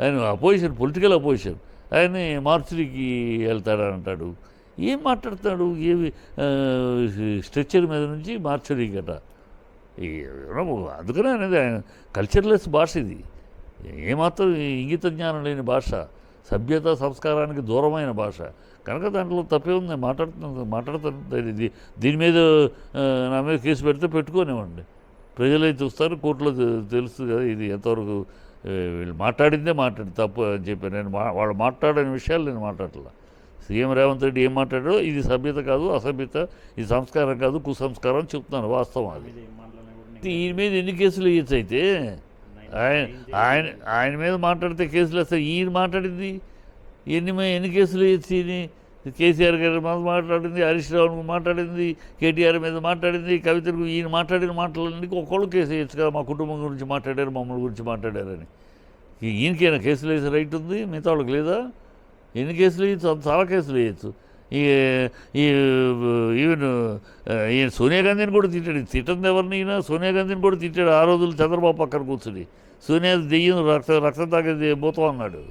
ఆయన opposition, political opposition. ఆయన్ని మార్చిడికి వెళ్తాడని అంటాడు. ఏం మాట్లాడుతున్నాడు? ఏమి స్ట్రెచ్చర్ మీద నుంచి మార్చిడికి గట. అందుకనే అనేది ఆయన కల్చర్లెస్ భాష ఇది. ఏమాత్రం ఇంగిత జ్ఞానం లేని భాష, సభ్యత సంస్కారానికి దూరమైన భాష. కనుక దాంట్లో తప్పే ఉంది. మాట్లాడుతుంది. దీని మీద నా మీద కేసు పెడితే పెట్టుకోనివ్వండి, ప్రజలే చూస్తారు, కోర్టులో తెలుస్తుంది కదా ఇది ఎంతవరకు వీళ్ళు మాట్లాడిందే తప్పు అని చెప్పి. నేను వాళ్ళు మాట్లాడని విషయాలు నేను మాట్లాడలే. సీఎం రేవంత్ రెడ్డి ఏం మాట్లాడాడో ఇది సభ్యత కాదు, అసభ్యత, ఇది సంస్కారం కాదు, కుసంస్కారం చెప్తున్నాను. వాస్తవం అది. ఈయన మీద ఎన్ని కేసులు వేయచ్చు? అయితే ఆయన మీద మాట్లాడితే కేసులు వస్తాయి. ఈయన మాట్లాడింది ఎన్ని కేసులు వేయచ్చు? ఈయన కేసీఆర్ గారి మీద మాట్లాడింది, హరీష్ రావు మాట్లాడింది, కేటీఆర్ మీద మాట్లాడింది, కవితకు ఈయన మాట్లాడిన మాటలన్నీ ఒక్కళ్ళు కేసు వేయచ్చు కదా. మా కుటుంబం గురించి మాట్లాడారు, మమ్మల్ని గురించి మాట్లాడారని. ఈయనకైనా కేసులు వేసే రైట్ ఉంది, మిగతా వాళ్ళకి లేదా? ఎన్ని కేసులు వేయచ్చు? చాలా కేసులు వేయచ్చు. ఈవెన్ ఈయన సోనియా గాంధీని కూడా తిట్టాడు. తిట్టంది ఎవరిని? ఈయన సోనియా గాంధీని కూడా తిట్టాడు. ఆ రోజులు చంద్రబాబు పక్కన కూర్చుని సోనియా దెయ్యం రక్తం తాగేది పోతాం అన్నాడు.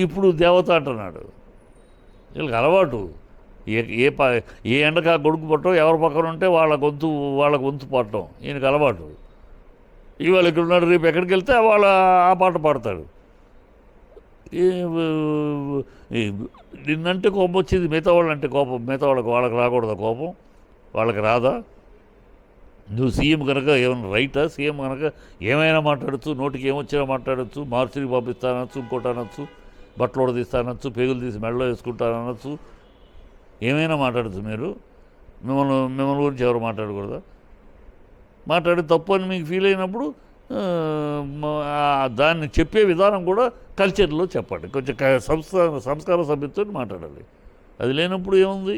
ఇప్పుడు దేవత అంటున్నాడు. వీళ్ళకి అలవాటు. ఏ ఎండక గొడుగు పట్టడం, ఎవరి పక్కన ఉంటే వాళ్ళ గొంతు పట్టడం ఈయనకు అలవాటు. ఇవాళ ఇక్కడ ఉన్నాడు, రేపు ఎక్కడికి వెళ్తే ఆ పాట పాడతాడు. నిన్నంటే కోపం వచ్చింది, మిగతా వాళ్ళంటే కోపం. మిగతా వాళ్ళకి రాకూడదా కోపం? వాళ్ళకి రాదా? నువ్వు సీఎం కనుక ఏమైనా రైటా? సీఎం కనుక ఏమైనా మాట్లాడచ్చు, నోటికి ఏమొచ్చినా మాట్లాడచ్చు. మార్చికి పంపిస్తానొచ్చు, ఇంకోటి అనొచ్చు, బట్టలు ఉడదీస్తానొచ్చు, పేగులు తీసి మెడలో వేసుకుంటానొచ్చు, ఏమైనా మాట్లాడచ్చు. మీరు మిమ్మల్ని గురించి ఎవరు మాట్లాడకూడదా? మాట్లాడి తప్పు అని మీకు ఫీల్ అయినప్పుడు దాన్ని చెప్పే విధానం కూడా కల్చర్లో చెప్పండి. కొంచెం సంస్కార సభ్యతతో మాట్లాడాలి. అది లేనప్పుడు ఏముంది?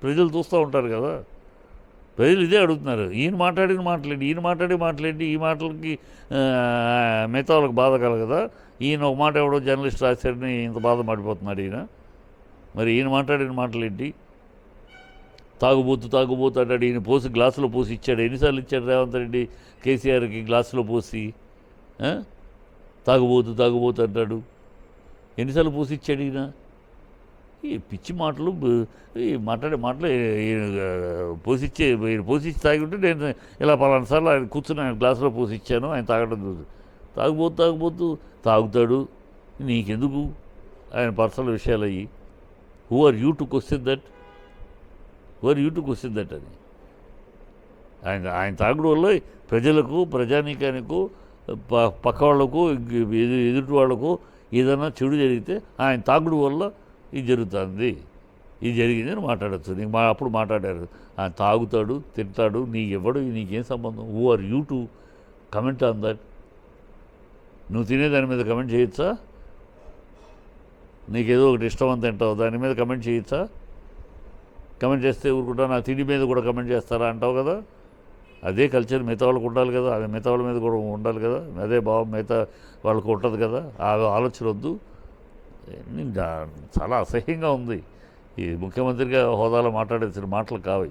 ప్రజలు చూస్తూ ఉంటారు కదా. ప్రజలు ఇదే అడుగుతున్నారు. ఈయన మాట్లాడిన మాట్లాడి ఈ మాటలకి మిగతా వాళ్ళకి బాధ కలగదా? ఈయన ఒక మాట ఎవడో జర్నలిస్ట్ రాశాడని ఇంత బాధ పడిపోతున్నాడు ఈయన. మరి ఈయన మాట్లాడిన మాటలేంటి? తాగుబోతు అంటాడు. ఈయన పోసి గ్లాసులో పోసి ఇచ్చాడు. ఎన్నిసార్లు ఇచ్చాడు రేవంత్ రెడ్డి కేసీఆర్కి గ్లాసులో పోసి? తాగుబోతు అంటాడు. ఎన్నిసార్లు పోసి ఇచ్చాడు ఈయన? ఈ పిచ్చి మాటలు, ఈ మాట్లాడే మాటలు పోసిచ్చి తాగి ఉంటే నేను ఇలా పలానా సార్లు ఆయన కూర్చుని ఆయన గ్లాసులో పోసి ఇచ్చాను, ఆయన తాగడం చూసి. తాగుతాడు. నీకెందుకు ఆయన పర్సనల్ విషయాలు అయ్యి? Who are you to question that అని. ఆయన తాగుడు వల్ల ప్రజలకు, ప్రజానీకానికి, పక్క వాళ్లకు, ఎదుటి వాళ్లకు ఏదైనా చెడు జరిగితే ఆయన తాగుడు వల్ల ఇది జరుగుతుంది, ఇది జరిగిందని మాట్లాడచ్చు. నీకు అప్పుడు మాట్లాడారు. ఆయన తాగుతాడు, తింటాడు, నీకేం సంబంధం? Who are you to comment on that? నువ్వు తినే దాని మీద కమెంట్ చేయొచ్చా? నీకేదో ఒకటి ఇష్టం అని తింటావు, దాని మీద కమెంట్ చేయొచ్చా? కమెంట్ చేస్తే ఊరుకుంటా, నా తిండి మీద కూడా కమెంట్ చేస్తారా అంటావు కదా. అదే కల్చర్ మిగతా వాళ్ళకు ఉండాలి కదా. అదే మిగతా వాళ్ళ మీద కూడా ఉండాలి కదా. అదే భావం మిగతా వాళ్ళకు ఉంటుంది కదా. ఆ ఆలోచన వద్దు. చాలా అసహ్యంగా ఉంది. ఈ ముఖ్యమంత్రిగా హోదాలో మాట్లాడేసిన మాటలు కావు.